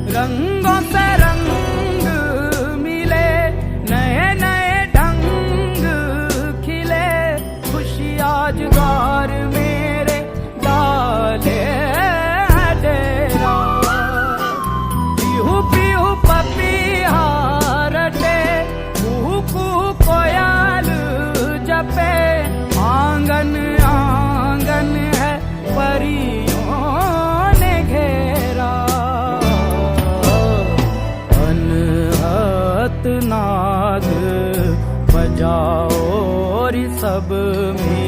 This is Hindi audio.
रंगों से रंग मिले, नए नए ढंग खिले, खुशी आज द्वार मेरे डाले है डेरा। पीहू पीहू पपीहा रटे, कुहू कुहू कोयल जपे, आंगन आंगन है परियों ने घेरा। अनहत नाद बजाओ रि सब में